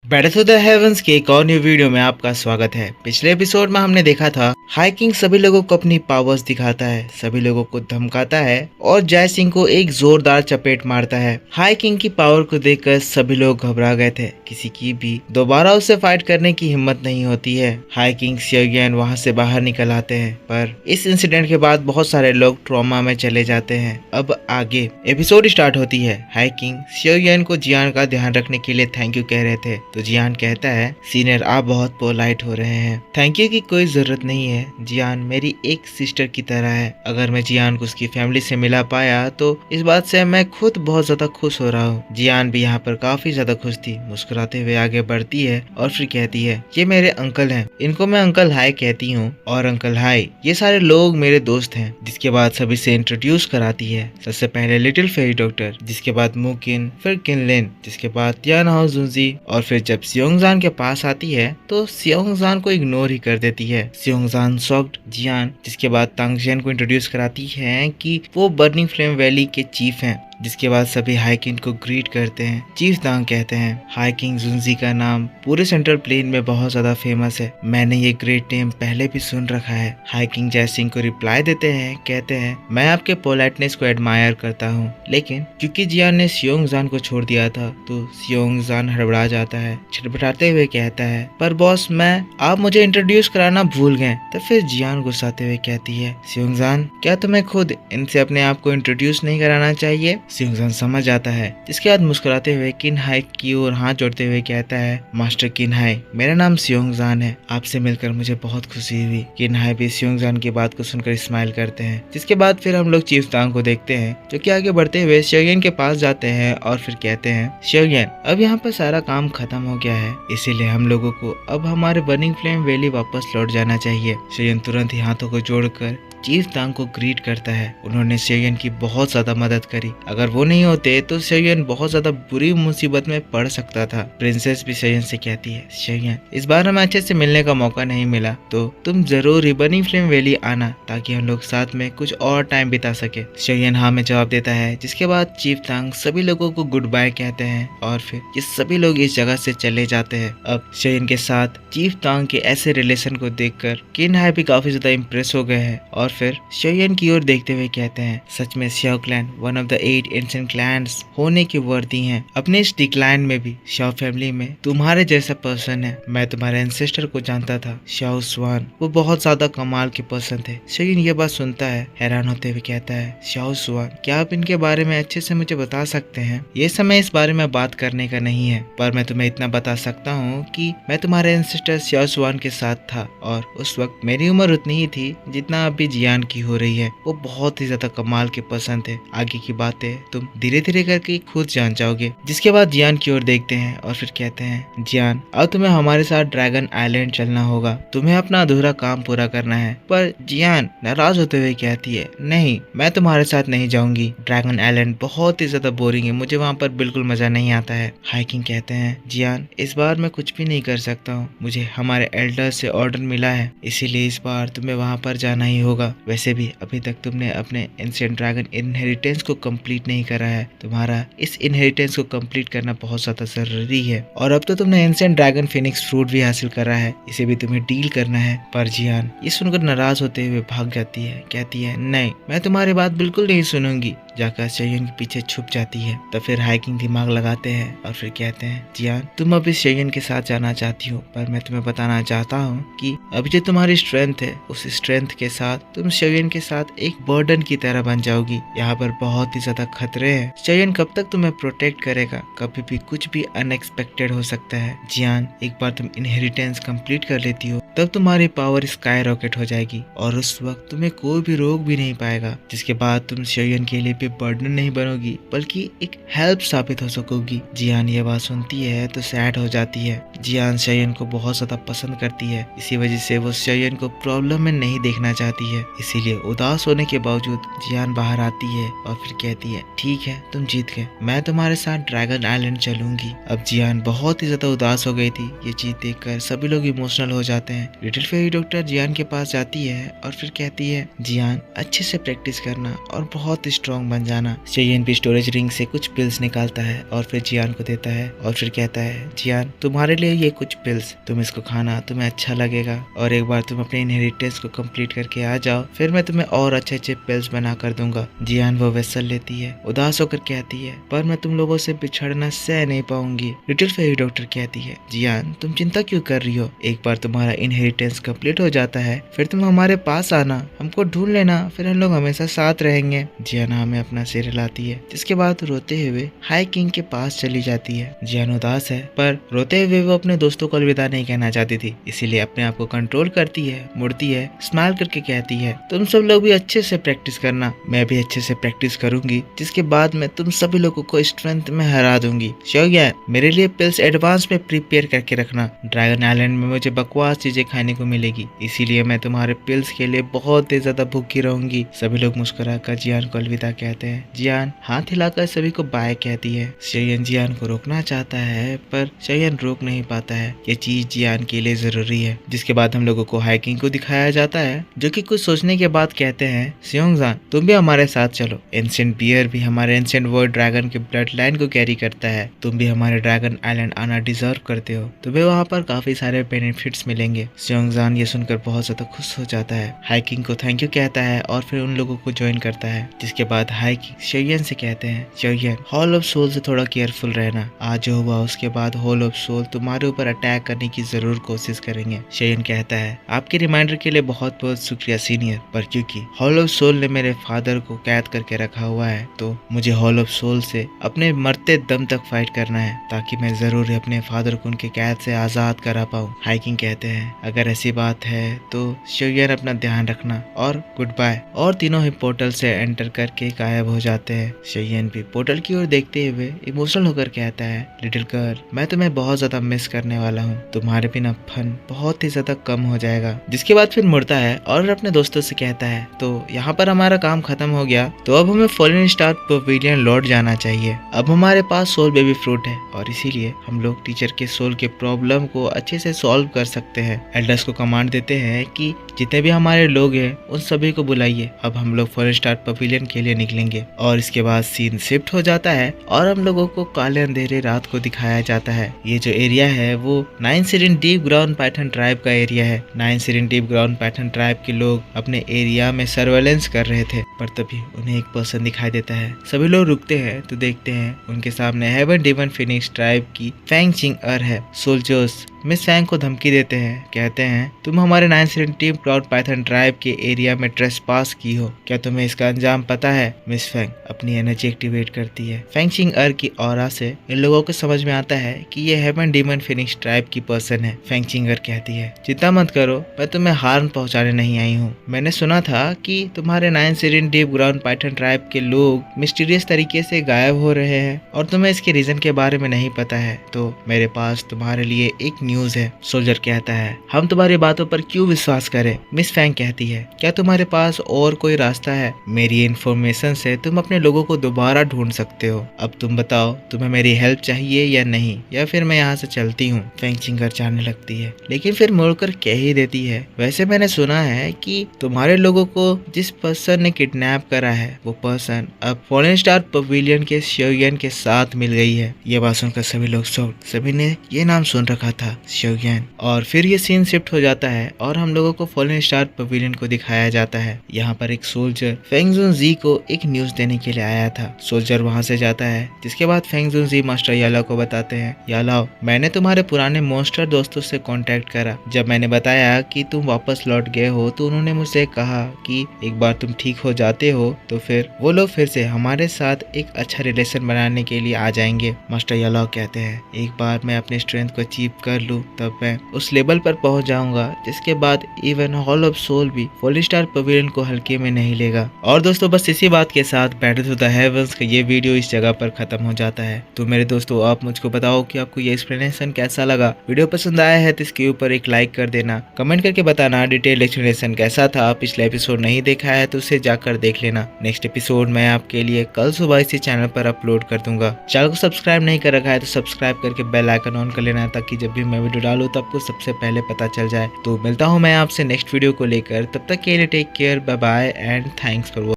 Battle to the heavens के एक और न्यू वीडियो में आपका स्वागत है। पिछले एपिसोड में हमने देखा था हाई किंग सभी लोगों को अपनी पावर्स दिखाता है, सभी लोगों को धमकाता है और जय सिंह को एक जोरदार चपेट मारता है। हाई किंग की पावर को देखकर सभी लोग घबरा गए थे, किसी की भी दोबारा उससे फाइट करने की हिम्मत नहीं होती है। हाई किंग सियोयन वहाँ से बाहर निकल आते हैं, पर इस इंसिडेंट के बाद बहुत सारे लोग ट्रॉमा में चले जाते हैं। अब आगे एपिसोड स्टार्ट होती है। हाई किंग सियोयन को जियान का ध्यान रखने के लिए थैंक यू कह रहे थे, तो जियान कहता है सीनियर आप बहुत पोलाइट हो रहे हैं, थैंक यू की कोई जरूरत नहीं है। जियान मेरी एक सिस्टर की तरह है, अगर मैं जियान को उसकी फैमिली से मिला पाया तो इस बात से मैं खुद बहुत ज्यादा खुश हो रहा हूँ। जियान भी यहाँ पर काफी ज्यादा खुश थी, मुस्कुराते हुए आगे बढ़ती है और फिर कहती है ये मेरे अंकल हैं, इनको मैं अंकल हाई कहती हूँ, और अंकल हाई ये सारे लोग मेरे दोस्त हैं। जिसके बाद सभी से इंट्रोड्यूस कराती है। सबसे पहले लिटिल फेरी डॉक्टर, जिसके बाद मुकिन, फिर किनलिन, जिसके बाद तियान हाओ जुनजी, और फिर जब सियोंगजान के पास आती है तो सियोंगजान को इग्नोर ही कर देती है। सियोंगजान शॉक्ड जियान, जिसके बाद तांगजियान को इंट्रोड्यूस कराती है कि वो बर्निंग फ्लेम वैली के चीफ हैं। जिसके बाद सभी हाई किंग को ग्रीट करते हैं, चीफ दांग कहते हैं। हाई किंग जुनजी का नाम पूरे सेंट्रल प्लेन में बहुत ज्यादा फेमस है, मैंने ये ग्रेट नेम पहले भी सुन रखा है। हाई किंग जय सिंह को रिप्लाई देते हैं, कहते हैं मैं आपके पोलाइटनेस को एडमायर करता हूँ, लेकिन क्योंकि जियान ने सियोंगजान को छोड़ दिया था तो सियोंगजान हड़बड़ा जाता है, छटपटाते हुए कहता है पर बॉस मैं आप मुझे इंट्रोड्यूस कराना भूल गए। तो फिर जियान गुस्साते हुए कहती है सियोंगजान क्या तुम्हें खुद इनसे अपने आप को इंट्रोड्यूस नहीं कराना चाहिए। सियोंगजान समझ जाता है, जिसके बाद मुस्कुराते हुए किन हाई की ओर हाथ जोड़ते हुए कहता है मास्टर किन हाई मेरा नाम सियोंगजान है, आपसे मिलकर मुझे बहुत खुशी हुई। किन हाई भी सियोंगजान की बात को सुनकर स्माइल करते हैं। जिसके बाद फिर हम लोग चीफ दांग को देखते हैं, जो कि आगे बढ़ते हुए सियोयन के पास जाते हैं और फिर कहते हैं सियोयन अब यहाँ पर सारा काम खत्म हो गया है, इसीलिए हम लोगों को अब हमारे बर्निंग फ्लेम वैली वापस लौट जाना चाहिए। सियोयन तुरंत ही हाथों को जोड़कर चीफ दांग को ग्रीट करता है, उन्होंने सियोयन की बहुत ज्यादा मदद करी, अगर वो नहीं होते तो सियोयन बहुत ज्यादा बुरी मुसीबत में पड़ सकता था। प्रिंसेस भी सियोयन से कहती है सियोयन इस बार हमें अच्छे से मिलने का मौका नहीं मिला, तो तुम जरूर ही बर्निंग फ्लेम वैली आना ताकि हम लोग साथ में कुछ और टाइम बिता सके। सियोयन हाँ में जवाब देता है। जिसके बाद चीफ दांग सभी लोगों को गुड बाय कहते हैं और फिर ये सभी लोग इस जगह से चले जाते हैं। अब सियोयन के साथ चीफ दांग के ऐसे रिलेशन को देखकर किन हाई भी काफी ज्यादा इम्प्रेस हो गए हैं और फिर सियोयन की ओर देखते हुए कहते हैं सच में Xiao clan one of the 8 ancient clans होने के वर्दी हैं। अपने इस डिक्लाइन में भी सियाओ फैमिली में तुम्हारे जैसा पर्सन है, मैं तुम्हारे एंसेस्टर को जानता था सियाओ स्वान, वो बहुत ज्यादा कमाल के पर्सन थे। सियोयन ये बात सुनता है, हैरान होते हुए कहता है सियाओ स्वान क्या आप इनके बारे में अच्छे से मुझे बता सकते हैं। ये समय इस बारे में बात करने का नहीं है, पर मैं तुम्हें इतना बता सकता हूँ कि मैं तुम्हारे एंसेस्टर सियाओ स्वान के साथ था और उस वक्त मेरी उम्र उतनी ही थी जितना अभी जियान की हो रही है। वो बहुत ही ज्यादा कमाल के पर्सन थे, आगे की बातें तुम धीरे धीरे करके खुद जान जाओगे। जिसके बाद जियान की ओर देखते हैं और फिर कहते हैं जियान अब तुम्हें हमारे साथ ड्रैगन आइलैंड चलना होगा, तुम्हें अपना अधूरा काम पूरा करना है। पर जियान नाराज होते हुए कहती है नहीं मैं तुम्हारे साथ नहीं जाऊंगी, ड्रैगन आइलैंड बहुत ही ज्यादा बोरिंग है, मुझे वहाँ पर बिल्कुल मजा नहीं आता है। हाई किंग कहते हैं जियान इस बार मैं कुछ भी नहीं कर सकता हूँ, मुझे हमारे एल्डर से ऑर्डर मिला है, इसीलिए इस बार तुम्हें वहाँ पर जाना ही होगा। वैसे भी अभी तक तुमने अपने एंशिएंट ड्रैगन इनहेरिटेंस को कंप्लीट नहीं करा है, तुम्हारा इस इनहेरिटेंस को कंप्लीट करना बहुत ज्यादा जरूरी है, और अब तो तुमने एंशिएंट ड्रैगन फिनिक्स फ्रूट भी हासिल करा है, इसे भी तुम्हें डील करना है। पर जियान ये सुनकर नाराज होते हुए भाग जाती है, कहती है नहीं मैं तुम्हारी बात बिल्कुल नहीं सुनूंगी, जाकर सियोयन के पीछे छुप जाती है। तो फिर हाई किंग दिमाग लगाते हैं और फिर कहते हैं जियान तुम अभी सियोयन के साथ जाना चाहती हो, पर मैं तुम्हें बताना चाहता हूँ कि अभी जो तुम्हारी स्ट्रेंथ है उस स्ट्रेंथ के साथ तुम सियोयन के साथ एक बर्डन की तरह बन जाओगी, यहाँ पर बहुत ही ज्यादा खतरे हैं। सियोयन कब तक तुम्हें प्रोटेक्ट करेगा, कभी भी कुछ भी अनएक्सपेक्टेड हो सकता है। जियान एक बार तुम इनहेरिटेंस कंप्लीट कर लेती हो तब तुम्हारी पावर स्काई रॉकेट हो जाएगी और उस वक्त तुम्हें कोई भी रोक भी नहीं पाएगा। जिसके बाद तुम सियोयन के लिए भी बर्डन नहीं बनोगी बल्कि एक हेल्प साबित हो सकोगी। जियान ये बात सुनती है तो सैड हो जाती है। जियान सियोयन को बहुत ज्यादा पसंद करती है, इसी वजह से वो सियोयन को प्रॉब्लम में नहीं देखना चाहती है। इसीलिए उदास होने के बावजूद जियान बाहर आती है और फिर कहती है ठीक है तुम जीत गए, मैं तुम्हारे साथ ड्रैगन आइलैंड चलूंगी। अब जियान बहुत ही ज्यादा उदास हो गई थी। ये चीज देखकर सभी लोग इमोशनल हो जाते हैं। लिटिल फेरी डॉक्टर जियान के पास जाती है और फिर कहती है जियान अच्छे से प्रैक्टिस करना और बहुत स्ट्रॉन्ग बन जाना। शेयन भी स्टोरेज रिंग से कुछ पिल्स निकालता है और फिर जियान को देता है और फिर कहता है जियान तुम्हारे लिए ये कुछ पिल्स, तुम इसको खाना, तुम्हें अच्छा लगेगा और एक बार तुम अपने इनहेरिटेंस को कंप्लीट करके आ जाओ फिर मैं तुम्हें और अच्छे अच्छे पिल्स बना कर दूंगा। जियान वो वेसल लेती है, उदास होकर कहती है पर मैं तुम लोगों से बिछड़ना सह नहीं पाऊंगी। लिटिल फेरी डॉक्टर कहती है जियान तुम चिंता क्यों कर रही हो, एक बार तुम्हारा इनहेरिटेंस कंप्लीट हो जाता है फिर तुम हमारे पास आना, हमको ढूंढ लेना, फिर हम लोग हमेशा साथ रहेंगे। जियान हमें अपना सिर हिलाती है जिसके बाद रोते हुए हाई किंग के पास चली जाती है। जियान उदास है पर रोते हुए वो अपने दोस्तों को अलविदा नहीं कहना चाहती थी, इसीलिए अपने आप को कंट्रोल करती है, मुड़ती है, स्माइल करके कहती है तुम सब लोग भी अच्छे से प्रैक्टिस करना, मैं भी अच्छे से प्रैक्टिस करूंगी जिसके बाद मैं तुम सभी लोगों को स्ट्रेंथ में हरा दूंगी। शोग्यान मेरे लिए पिल्स एडवांस में प्रिपेयर करके रखना, ड्रैगन आइलैंड में मुझे बकवास चीजें खाने को मिलेगी, इसीलिए मैं तुम्हारे पिल्स के लिए बहुत ही ज्यादा भूखी रहूंगी। सभी लोग मुस्कुराकर जियान को अलविदा कहते हैं। जियान हाथ हिलाकर सभी को बाय कहती है। शेयन जियान को रोकना चाहता है पर शेयन रोक नहीं पाता है, ये चीज जियान के लिए जरूरी है। जिसके बाद हम लोगों को हाई किंग को दिखाया जाता है जो कि कुछ सोचने के बाद कहते हैं सियोंगजान तुम भी हमारे साथ चलो, एंशिएंट बियर भी हमारे एंशिएंट वर्ल्ड ड्रैगन के ब्लड लाइन को कैरी करता है, तुम भी हमारे ड्रैगन आइलैंड आना डिजर्व करते हो, तुम्हें वहाँ पर काफी सारे बेनिफिट्स मिलेंगे। सियोंगजान ये सुनकर बहुत ज्यादा खुश हो जाता है, हाई किंग को थैंक यू कहता है और फिर उन लोगों को ज्वाइन करता है। जिसके बाद हाई किंग शेयन से कहते हैं शेयन हॉल ऑफ सोल से थोड़ा केयरफुल रहना, आज जो हुआ उसके बाद हॉल ऑफ सोल तुम्हारे ऊपर अटैक करने की जरूर कोशिश करेंगे। शेयन कहता है आपके रिमाइंडर के लिए बहुत बहुत शुक्रिया सीनियर, पर क्योंकि हॉल ऑफ सोल ने मेरे फादर को कैद करके रखा हुआ है तो मुझे हॉल ऑफ सोल से अपने मरते दम तक फाइट करना है ताकि मैं जरूर अपने फादर को उनके कैद से आजाद करा पाऊँ। हाई किंग कहते हैं अगर ऐसी बात है तो शेयन अपना ध्यान रखना और गुड बाय। और तीनों ही पोर्टल से एंटर करके गायब हो जाते हैं। शेयन भी पोर्टल की ओर देखते हुए इमोशनल होकर कहता है लिटिल गर्ल मैं तुम्हें बहुत ज्यादा मिस करने वाला हूँ, तुम्हारे बिना फन बहुत ही ज्यादा कम हो जाएगा। जिसके बाद फिर मुड़ता है और अपने दोस्तों से कहता है तो यहाँ पर हमारा काम खत्म हो गया तो अब हमें फॉलन स्टार पवेलियन लौट जाना चाहिए। अब हमारे पास सोल बेबी फ्रूट है और इसीलिए हम लोग टीचर के सोल के प्रॉब्लम को अच्छे से सॉल्व कर सकते हैं। एल्डर्स को कमांड देते हैं कि जितने भी हमारे लोग हैं उन सभी को बुलाइए, अब हम लोग फॉलन स्टार पवेलियन के लिए निकलेंगे। और इसके बाद सीन शिफ्ट हो जाता है और हम लोगों को काले अंधेरे रात को दिखाया जाता है। ये जो एरिया है वो 9 Serene Deep Ground Python Tribe का एरिया है। 9 Serene Deep Ground Python Tribe के लोग अपने एरिया में सर्वेलेंस कर रहे थे पर तभी उन्हें एक पर्सन दिखाई देता है। सभी लोग रुकते हैं तो देखते हैं उनके सामने हेवन डिवन फिनिक्स ट्राइब की फैंग चिंग अर है। सोल्जर्स मिस फैंग को धमकी देते हैं, कहते हैं तुम हमारे 9 Serene Deep Ground Python Tribe के एरिया में ट्रेसपास की हो, क्या तुम्हें इसका अंजाम पता है? मिस फैंग अपनी एनर्जी एक्टिवेट करती है। फैंग चिंग अर की ऑरा से इन लोगों को समझ में आता है कि ये हेवन डीमन फिनिक्स ट्राइब की पर्सन है। फैंग चिंग अर कहती है चिंता मत करो, मैं तुम्हें हार्म पहुंचाने नहीं आई हूँ। मैंने सुना था कि तुम्हारे 9 Serene Deep Ground Python Tribe के लोग मिस्टीरियस तरीके से गायब हो रहे हैं और तुम्हें इसके रीजन के बारे में नहीं पता है, तो मेरे पास तुम्हारे लिए एक न्यूज है। सोल्जर कहता है हम तुम्हारी बातों पर क्यों विश्वास करें? मिस फैंग कहती है क्या तुम्हारे पास और कोई रास्ता है? मेरी इन्फॉर्मेशन से तुम अपने लोगों को दोबारा ढूंढ सकते हो। अब तुम बताओ तुम्हें मेरी हेल्प चाहिए या नहीं, या फिर मैं यहाँ से चलती हूँ। फैंग चिंगर जाने लगती है लेकिन फिर मुड़कर कह ही देती है वैसे मैंने सुना है कि तुम्हारे लोगों को जिस पर्सन ने किडनैप करा है वो पर्सन अब फॉलन स्टार पवेलियन के शेयन के साथ मिल गई है। ये बात सुनकर सभी लोग सभी ने ये नाम सुन रखा था शेयन। और फिर ये सीन शिफ्ट हो जाता है और हम लोगों को फॉलन स्टार पवेलियन को दिखाया जाता है। यहाँ पर एक सोल्जर फेंग जुन जी को एक न्यूज देने के लिए आया था। सोल्जर वहाँ से जाता है जिसके बाद फेंग जुन जी मास्टर यालाओ को बताते हैं यालाओ मैंने तुम्हारे पुराने मॉन्स्टर दोस्तों से कांटेक्ट करा, जब मैंने बताया कि तुम वापस लौट गए हो तो उन्होंने मुझसे कहा कि एक बार तुम ठीक हो जाते हो तो फिर वो लोग फिर से हमारे साथ एक अच्छा रिलेशन बनाने के लिए आ जाएंगे। मास्टर यालाओ कहते हैं एक बार मैं अपने स्ट्रेंथ को अचीव कर लूँ तब मैं उस लेवल पर पहुंच जाऊंगा जिसके बाद इवन हॉल ऑफ सोल भी फुल स्टार पवेलियन को हल्के में नहीं लेगा। और दोस्तों बस इसी बात के साथ बैटल टू द हेवंस का ये वीडियो इस जगह पर खत्म हो जाता है। तो मेरे दोस्तों आप मुझको बताओ कि आपको ये एक्सप्लेनेशन कैसा लगा। वीडियो पसंद आया है तो इसके ऊपर एक लाइक कर देना, कमेंट करके बताना डिटेल एक्सप्लेनेशन कैसा था। पिछला एपिसोड नहीं देखा है तो उसे जाकर देख लेना। नेक्स्ट एपिसोड मैं आपके लिए कल सुबह इसी चैनल पर अपलोड कर दूंगा। चैनल को सब्सक्राइब नहीं कर रखा है तो सब्सक्राइब करके बेल आइकन ऑन कर लेना ताकि जब भी मैं वीडियो डालूं तो आपको सबसे पहले पता चल जाए। तो मिलता हूं मैं आपसे नेक्स्ट वीडियो को लेकर, तब तक के लिए take care, bye bye and thanks for